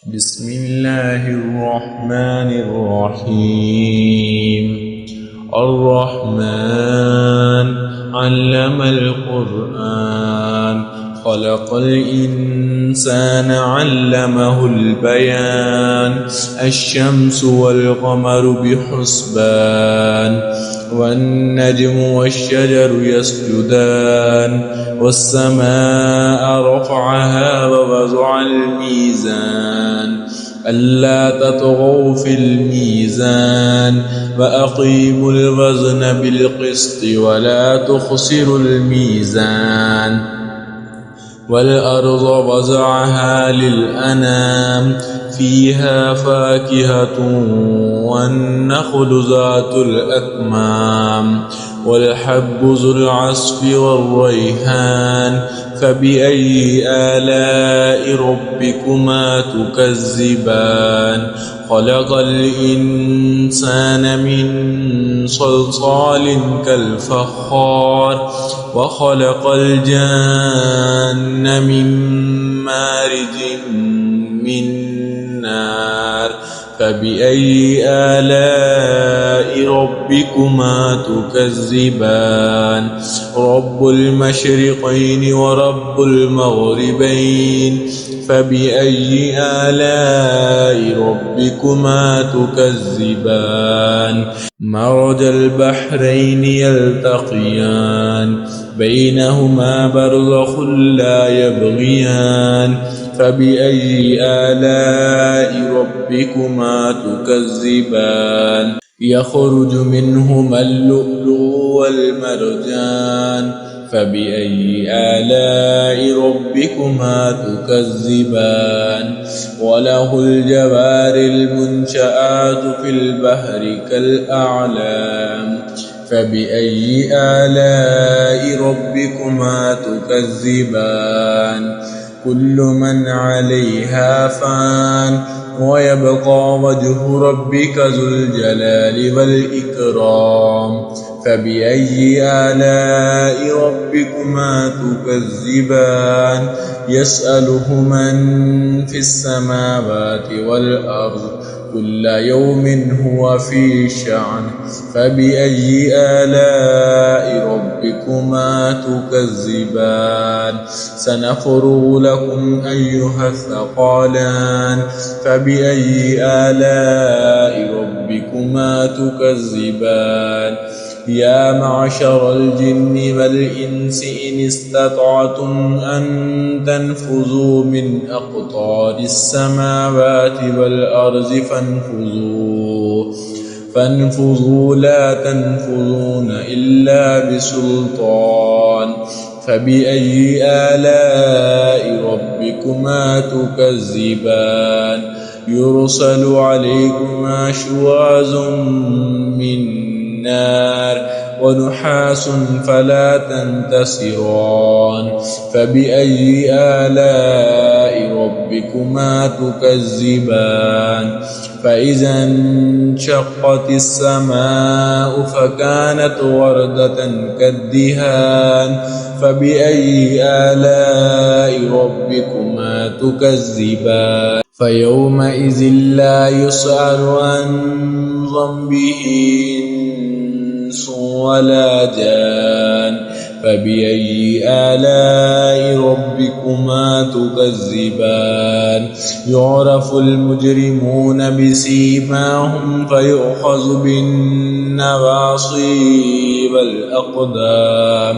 بسم الله الرحمن الرحيم. الرحمن علم القرآن، خلق الإنسان علمه البيان. الشمس والقمر بحسبان، والنجم والشجر يسجدان. والسماء رفعها ووضع الميزان، ألا تطغوا في الميزان، وأقيموا الوزن بالقسط ولا تخسروا الميزان. والأرض وضعها للأنام، فيها فاكهة والنخل ذات الأكمام، والحب ذو العصف والريحان. فبأي آلاء ربكما تكذبان؟ خلق الإنسان من صلصال كالفخار، وخلق الجان من مارج من نار. فبأي آلاء ربكما تكذبان؟ رب المشرقين ورب المغربين. فبأي آلاء ربكما تكذبان؟ مرج البحرين يلتقيان، بينهما برزخ لا يبغيان. فبأي آلاء ربكما تكذبان؟ يخرج منهما اللؤلؤ والمرجان. فبأي آلاء ربكما تكذبان؟ وله الجوار المنشآت في البحر كالأعلام. فبأي آلاء ربكما تكذبان؟ كل من عليها فان، ويبقى وجه ربك ذو الجلال والإكرام. فبأي آلاء ربكما تكذبان؟ يسأله من في السماوات والأرض، كل يوم هو في شأن. فبأي آلاء ربكما تكذبان؟ سنفرغ لكم أيها الثقلان. فبأي آلاء ربكما تكذبان؟ يا معشر الجن والإنس إن استطعتم أن تنفذوا من أقطار السماوات والأرض فانفذوا لا تنفذون إلا بسلطان. فبأي آلاء ربكما تكذبان؟ يرسل عليكما شواظ من نار ونحاس فلا تنتصران. فبأي آلاء ربكما تكذبان؟ فإذا انشقت السماء فكانت وردة كالدهان. فبأي آلاء ربكما تكذبان؟ فيومئذ لا يسأل عن ذنبه إنس ولا جان. فبأي آلاء ربكما تكذبان؟ يعرف المجرمون بسيماهم فيؤخذ بالنواصي والأقدام.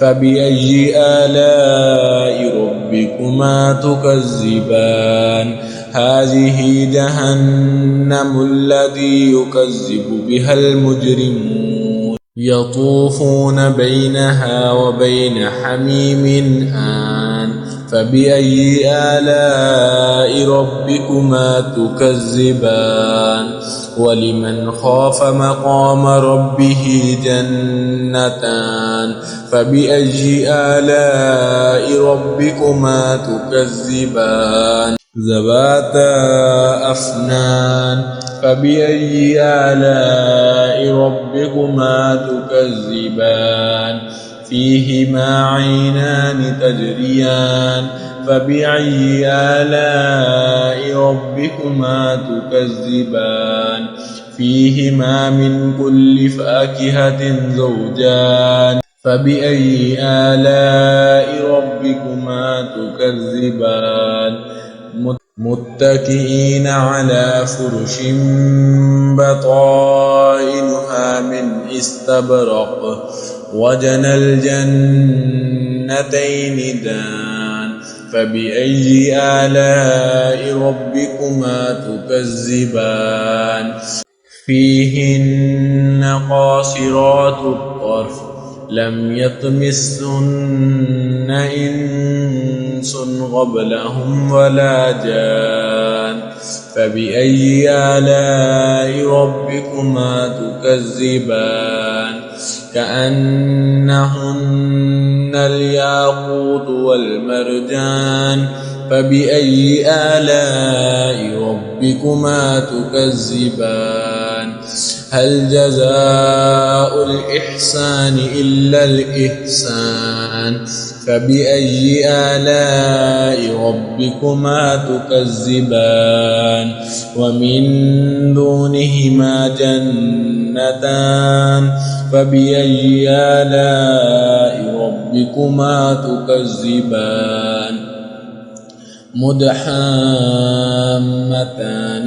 فبأي آلاء ربكما تكذبان؟ هذه جهنم التي يكذب بها المجرمون، يطوفون بينها وبين حميم آن. فبأي آلاء ربكما تكذبان؟ ولمن خاف مقام ربه جنتان. فبأي آلاء ربكما تكذبان؟ ذواتا أفنان. فبأي آلاء ربكما تكذبان؟ فيهما عينان تجريان فبأي آلاء ربكما تكذبان فيهما من كل فاكهة زوجان فبأي آلاء ربكما تكذبان متكئين على فرش بطائنها من استبرق وجنى الجنتين دان فبأي آلاء ربكما تكذبان فيهن قاصرات الطرف لم يطمثهن إنس قبلهم ولا جان فبأي آلاء ربكما تكذبان كأنهن الياقوت والمرجان فبأي آلاء ربكما تكذبان هل جزاء الإحسان إلا الإحسان فبأي آلاء ربكما تكذبان ومن دونهما جنتان فبأي آلاء ربكما تكذبان مدحامتان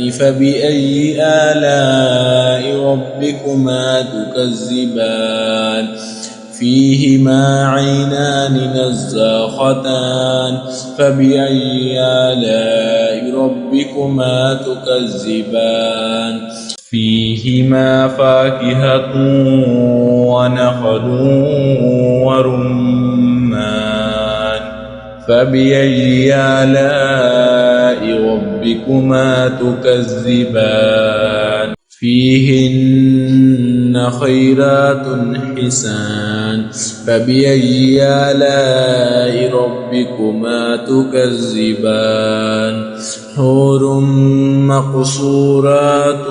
فبأي آلاء ربكما تكذبان فيهما عينان نزاختان فبأي آلاء ربكما تكذبان فيهما فاكهة ونخل ورمان فبأي آلاء ربكما تكذبان فيهن خيرات حسان فبأي آلاء ربكما تكذبان حور مقصورات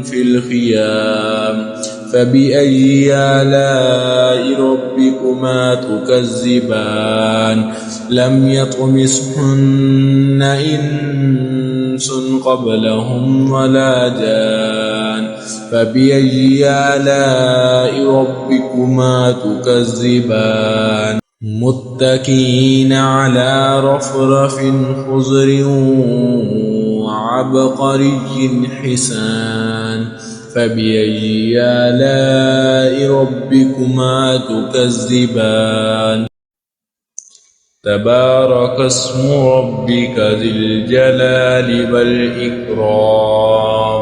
في الخيام فبأي آلاء ربكما تكذبان لم يطمثهن إنس قبلهم ولا جان فبأي آلاء ربكما تكذبان متكئين على رفرف خضر وعبقري حسان فبأي آلاء ربكما تكذبان تبارك اسم ربك ذي الجلال والإكرام